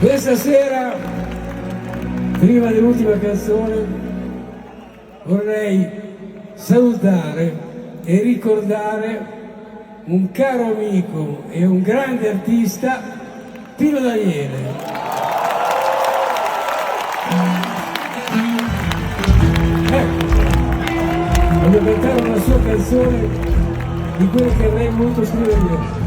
Questa sera, prima dell'ultima canzone, vorrei salutare e ricordare un caro amico e un grande artista, Pino Daniele. Voglio cantare una sua canzone di quelle che avrei voluto scrivere io.